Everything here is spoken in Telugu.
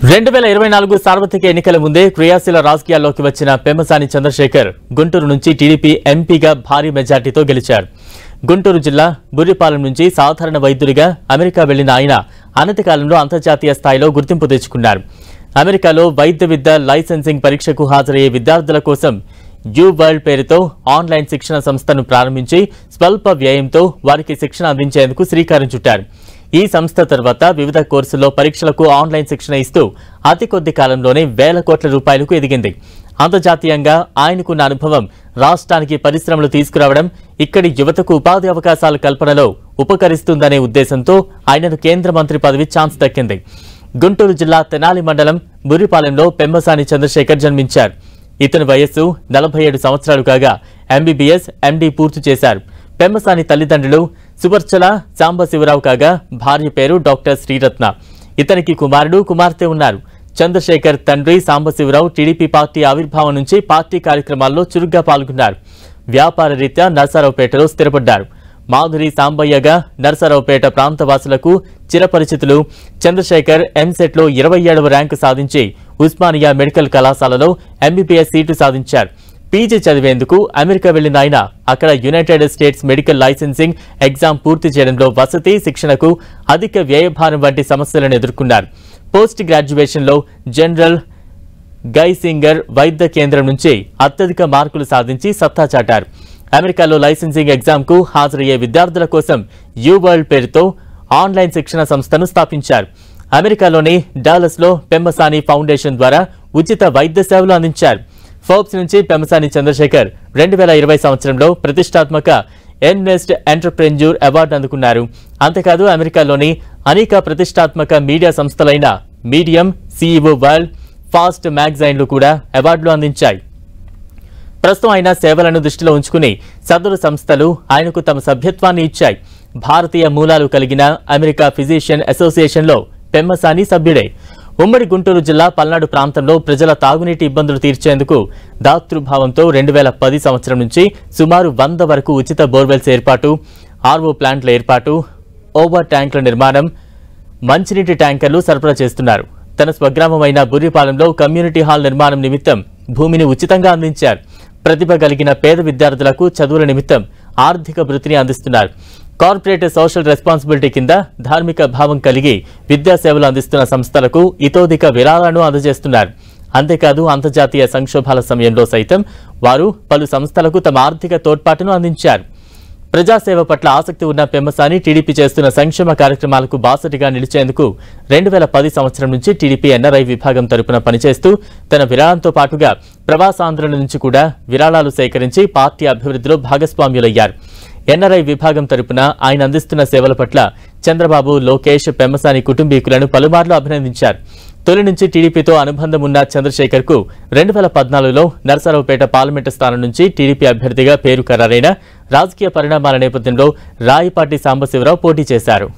2024 సార్వత్రిక ఎన్నికల ముందే క్రియాశీల రాజకీయాల్లోకి వచ్చిన పెమ్మసాని చంద్రశేఖర్ గుంటూరు నుంచి టీడీపీ ఎంపీగా భారీ మెజార్టీతో గెలిచారు. గుంటూరు జిల్లా బుర్రిపాలెం నుంచి సాధారణ వైద్యుడిగా అమెరికా వెళ్లిన ఆయన అనతి కాలంలో అంతర్జాతీయ స్థాయిలో గుర్తింపు తెచ్చుకున్నారు. అమెరికాలో వైద్య విద్య లైసెన్సింగ్ పరీక్షకు హాజరయ్యే విద్యార్థుల కోసం యూ వరల్డ్ పేరుతో ఆన్లైన్ శిక్షణ సంస్థను ప్రారంభించి స్వల్ప వ్యయంతో వారికి శిక్షణ అందించేందుకు శ్రీకారం చుట్టారు. ఈ సంస్థ తర్వాత వివిధ కోర్సుల్లో పరీక్షలకు ఆన్లైన్ శిక్షణ ఇస్తూ అతి కొద్ది కాలంలోనే వేల కోట్ల రూపాయలకు ఎదిగింది. అంతర్జాతీయంగా ఆయనకున్న అనుభవం రాష్ట్రానికి పరిశ్రమలు తీసుకురావడం, ఇక్కడి యువతకు ఉపాధి అవకాశాల కల్పనలో ఉపకరిస్తుందనే ఉద్దేశంతో ఆయనను కేంద్ర మంత్రి పదవి ఛాన్స్ దక్కింది. గుంటూరు జిల్లా తెనాలి మండలం బుర్రిపాలెంలో పెమ్మసాని చంద్రశేఖర్ జన్మించారు. ఇతని వయస్సు 47 సంవత్సరాలు కాగా ఎంబీబీఎస్, ఎండీ పూర్తి చేశారు. పెమ్మసాని తల్లిదండ్రులు సువర్చల సాంబశివరావు కాగా భార్య పేరు డాక్టర్ శ్రీరత్న. ఇతనికి కుమారుడు, కుమార్తె ఉన్నారు. చంద్రశేఖర్ తండ్రి సాంబశివరావు టీడీపీ పార్టీ ఆవిర్భావం నుంచి పార్టీ కార్యక్రమాల్లో చురుగ్గా పాల్గొన్నారు. వ్యాపార రీత్యా నర్సారావుపేటలో స్థిరపడ్డారు. మాధురి సాంబయ్యగా నర్సారావుపేట ప్రాంతవాసులకు చిరపరిచితులు. చంద్రశేఖర్ ఎంసెట్లో 27వ ర్యాంకు సాధించి ఉస్మానియా మెడికల్ కళాశాలలో ఎంబీబీఎస్ సీటు సాధించారు. పీజీ చదివేందుకు అమెరికా వెళ్లిన ఆయన అక్కడ United states medical licensing exam పూర్తి చేయడంలో వసతి, శిక్షణకు అధిక వ్యయభారం వంటి సమస్యలను ఎదుర్కొన్నారు. పోస్ట్ గ్రాడ్యుయేషన్లో జనరల్ గైసింగర్ వైద్య కేంద్రం నుంచి అత్యధిక మార్కులు సాధించి సత్తా చాటారు. అమెరికాలో లైసెన్సింగ్ ఎగ్జామ్కు హాజరయ్యే విద్యార్థుల కోసం యూ వరల్డ్ పేరుతో ఆన్లైన్ శిక్షణ సంస్థను స్థాపించారు. అమెరికాలోని డాలస్లో పెమ్మసాని ఫౌండేషన్ ద్వారా ఉచిత వైద్య సేవలు అందించారు. ఫోర్బ్స్ నుంచి పెమ్మసాని చంద్రశేఖర్ 2020 సంవత్సరంలో ప్రతిష్టాత్మక ఎన్వెస్ట్ ఎంటర్ప్రెన్యూర్ అవార్డు అందుకున్నారు. అంతేకాదు అమెరికాలోని అనేక ప్రతిష్టాత్మక మీడియా సంస్థలైన మీడియం, సీఈఓ వరల్డ్, ఫాస్ట్ మ్యాగజైన్లు కూడా అవార్డులు అందించాయి. ప్రస్తుతం ఆయన సేవలను దృష్టిలో ఉంచుకుని సదరు సంస్థలు ఆయనకు తమ సభ్యత్వాన్ని ఇచ్చాయి. భారతీయ మూలాలు కలిగిన అమెరికా ఫిజిషియన్ అసోసియేషన్లో పెమ్మసాని సభ్యుడే. ఉమ్మడి గుంటూరు జిల్లా పల్నాడు ప్రాంతంలో ప్రజల తాగునీటి ఇబ్బందులు తీర్చేందుకు దాతృభావంతో 2010 సంవత్సరం నుంచి సుమారు 100 వరకు ఉచిత బోర్వెల్స్ ఏర్పాటు, ఆర్ఓ ప్లాంట్ల ఏర్పాటు, ఓవర్ ట్యాంకుల నిర్మాణం, మంచినీటి ట్యాంకర్లు సరఫరా చేస్తున్నారు. తన స్వగ్రామమైన బుర్రిపాలెంలో కమ్యూనిటీ హాల్ నిర్మాణం నిమిత్తం భూమిని ఉచితంగా అందించారు. ప్రతిభ కలిగిన పేద విద్యార్థులకు చదువుల నిమిత్తం ఆర్థిక వృత్తిని అందిస్తున్నారు. కార్పొరేట్ సోషల్ రెస్పాన్సిబిలిటీ కింద ధార్మిక భావం కలిగి విద్యాసేవలు అందిస్తున్న సంస్థలకు ఇతోధిక విరాళాలను అందజేస్తున్నారు. అంతేకాదు అంతర్జాతీయ సంక్షోభాల సమయంలో సైతం వారు పలు సంస్థలకు తమ ఆర్థిక తోడ్పాటును అందించారు. ప్రజాసేవ పట్ల ఆసక్తి ఉన్న పెమ్మసాని టీడీపీ చేస్తున్న సంక్షేమ కార్యక్రమాలకు బాసటిగా నిలిచేందుకు 2010 సంవత్సరం నుంచి టీడీపీ ఎన్ఆర్ఐ విభాగం తరపున పనిచేస్తూ తన విరాళంతో పాటుగా ప్రవాసాంధ్రుల నుంచి కూడా విరాళాలు సేకరించి పార్టీ అభివృద్ధిలో భాగస్వామ్యులయ్యారు. ఎన్ఆర్ఐ విభాగం తరపున ఆయన అందిస్తున్న సేవల పట్ల చంద్రబాబు, లోకేష్ పెమ్మసాని కుటుంబీకులను పలుమార్లు అభినందించారు. తొలి నుంచి టీడీపీతో అనుబంధం ఉన్న చంద్రశేఖర్కు 2014లో నర్సారావుపేట పార్లమెంటు స్థానం నుంచి టీడీపీ అభ్యర్థిగా పేరు ఖరారైన రాజకీయ పరిణామాల నేపథ్యంలో రాయపాటి సాంబశివరావు పోటీ చేశారు.